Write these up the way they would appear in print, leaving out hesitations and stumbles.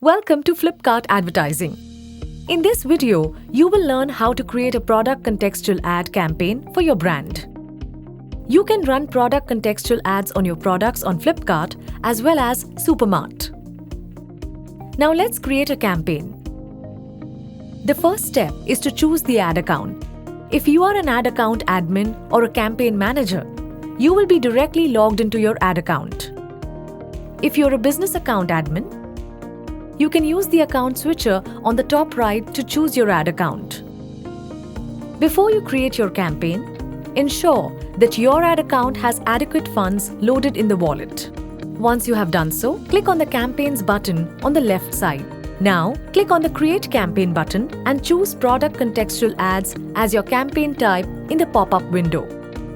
Welcome to Flipkart Advertising. In this video, you will learn how to create a product contextual ad campaign for your brand. You can run product contextual ads on your products on Flipkart as well as Supermart. Now let's create a campaign. The first step is to choose the ad account. If you are an ad account admin or a campaign manager, you will be directly logged into your ad account. If you're a business account admin, you can use the account switcher on the top right to choose your ad account. Before you create your campaign, ensure that your ad account has adequate funds loaded in the wallet. Once you have done so, click on the Campaigns button on the left side. Now, click on the Create Campaign button and choose Product Contextual Ads as your campaign type in the pop-up window.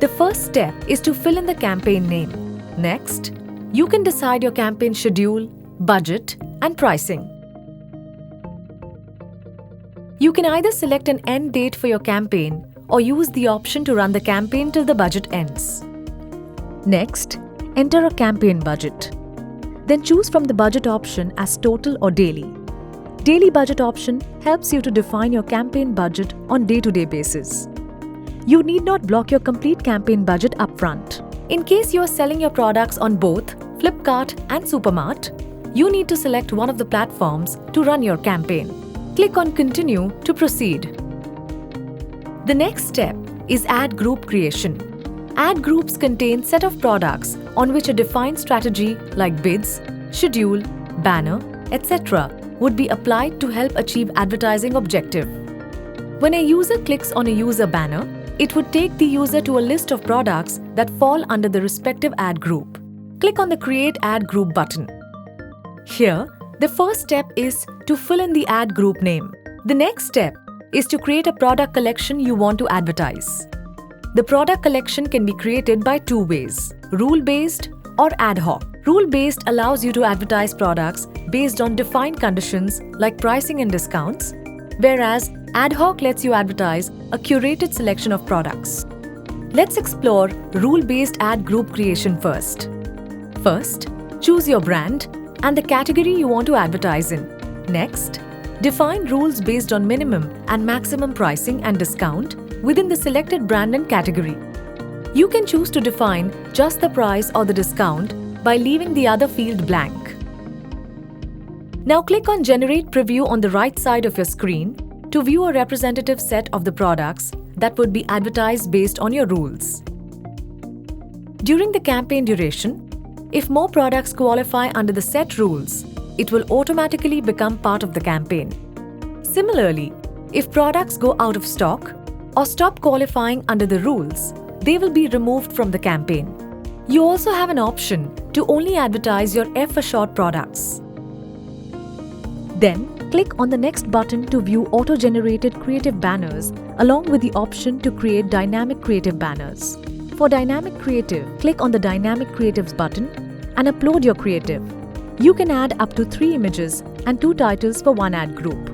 The first step is to fill in the campaign name. Next, you can decide your campaign schedule, budget, and pricing. You can either select an end date for your campaign or use the option to run the campaign till the budget ends. Next, enter a campaign budget. Then choose from the budget option as total or daily. Daily budget option helps you to define your campaign budget on day-to-day basis. You need not block your complete campaign budget upfront. In case you are selling your products on both Flipkart and Supermart, you need to select one of the platforms to run your campaign. Click on Continue to proceed. The next step is ad group creation. Ad groups contain set of products on which a defined strategy like bids, schedule, banner, etc. would be applied to help achieve advertising objective. When a user clicks on a user banner, it would take the user to a list of products that fall under the respective ad group. Click on the Create Ad Group button. Here, the first step is to fill in the ad group name. The next step is to create a product collection you want to advertise. The product collection can be created by two ways, rule-based or ad hoc. Rule-based allows you to advertise products based on defined conditions like pricing and discounts, whereas ad hoc lets you advertise a curated selection of products. Let's explore rule-based ad group creation first. First, choose your brand and the category you want to advertise in. Next, define rules based on minimum and maximum pricing and discount within the selected brand and category. You can choose to define just the price or the discount by leaving the other field blank. Now click on Generate Preview on the right side of your screen to view a representative set of the products that would be advertised based on your rules. During the campaign duration, if more products qualify under the set rules, it will automatically become part of the campaign. Similarly, if products go out of stock or stop qualifying under the rules, they will be removed from the campaign. You also have an option to only advertise your F for short products. Then, click on the next button to view auto-generated creative banners along with the option to create dynamic creative banners. For dynamic creative, click on the Dynamic Creatives button and upload your creative. You can add up to 3 images and 2 titles for one ad group.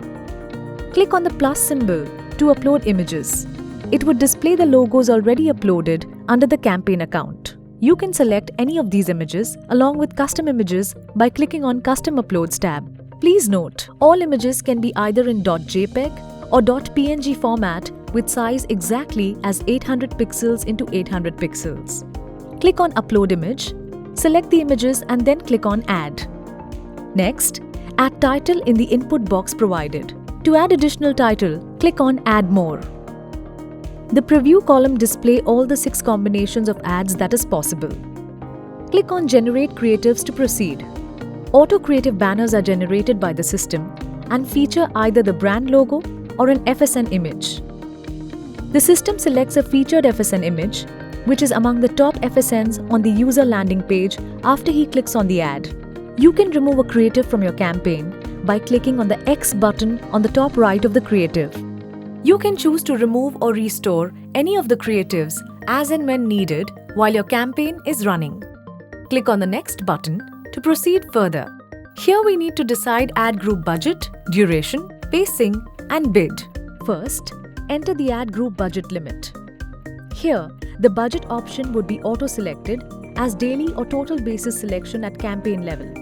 Click on the plus symbol to upload images. It would display the logos already uploaded under the campaign account. You can select any of these images along with custom images by clicking on Custom Uploads tab. Please note, all images can be either in .jpeg or .png format with size exactly as 800 pixels into 800 pixels. Click on Upload Image, select the images and then click on Add. Next, add title in the input box provided. To add additional title, click on Add More. The preview column displays all the 6 combinations of ads that is possible. Click on Generate Creatives to proceed. Auto-creative banners are generated by the system and feature either the brand logo or an FSN image. The system selects a featured FSN image, which is among the top FSNs on the user landing page after he clicks on the ad. You can remove a creative from your campaign by clicking on the X button on the top right of the creative. You can choose to remove or restore any of the creatives as and when needed while your campaign is running. Click on the Next button to proceed further. Here we need to decide ad group budget, duration, pacing, and bid. First, enter the ad group budget limit. Here, the budget option would be auto-selected as daily or total basis selection at campaign level.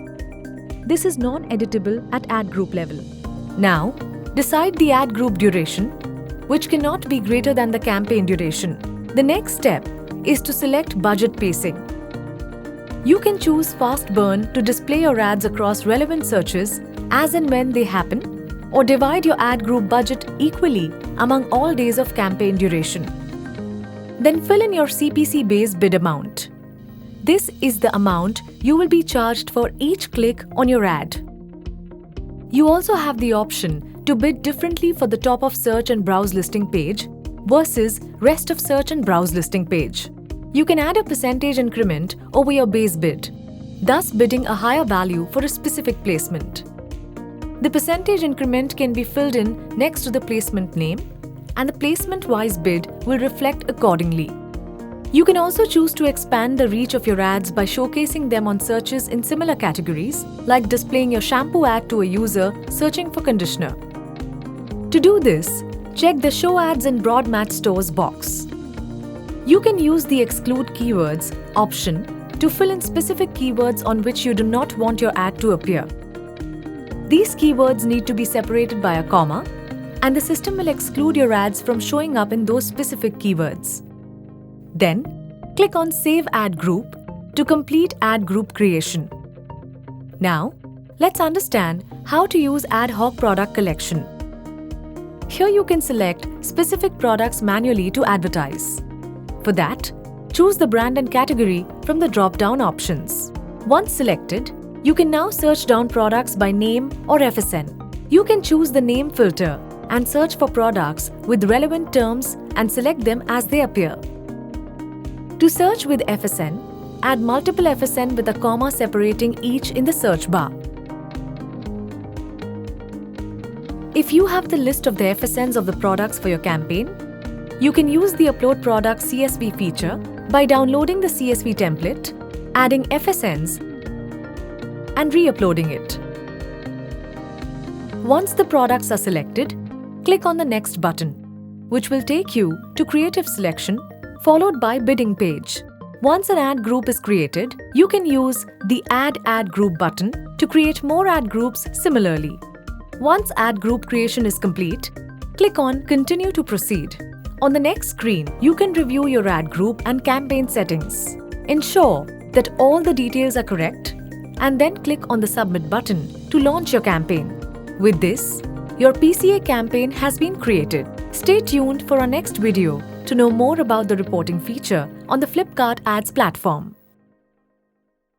this is non-editable at ad group level. Now, decide the ad group duration, which cannot be greater than the campaign duration. The next step is to select budget pacing. You can choose fast burn to display your ads across relevant searches as and when they happen, or divide your ad group budget equally among all days of campaign duration. Then fill in your CPC-based bid amount. This is the amount you will be charged for each click on your ad. You also have the option to bid differently for the top of search and browse listing page versus rest of search and browse listing page. You can add a percentage increment over your base bid, thus bidding a higher value for a specific placement. The percentage increment can be filled in next to the placement name, and the placement-wise bid will reflect accordingly. You can also choose to expand the reach of your ads by showcasing them on searches in similar categories, like displaying your shampoo ad to a user searching for conditioner. To do this, check the Show Ads in Broad Match Stores box. You can use the Exclude Keywords option to fill in specific keywords on which you do not want your ad to appear. These keywords need to be separated by a comma, and the system will exclude your ads from showing up in those specific keywords. Then, click on Save Ad Group to complete ad group creation. Now, let's understand how to use Ad Hoc Product Collection. Here you can select specific products manually to advertise. For that, choose the brand and category from the drop-down options. Once selected, you can now search down products by name or FSN. You can choose the name filter and search for products with relevant terms and select them as they appear. To search with FSN, add multiple FSN with a comma separating each in the search bar. If you have the list of the FSNs of the products for your campaign, you can use the Upload Product CSV feature by downloading the CSV template, adding FSNs, and re-uploading it. Once the products are selected, click on the Next button, which will take you to Creative Selection, followed by Bidding page. Once an ad group is created, you can use the Add Ad Group button to create more ad groups similarly. Once ad group creation is complete, click on Continue to proceed. On the next screen, you can review your ad group and campaign settings. Ensure that all the details are correct, and then click on the Submit button to launch your campaign. With this, your PCA campaign has been created. Stay tuned for our next video to know more about the reporting feature on the Flipkart Ads platform.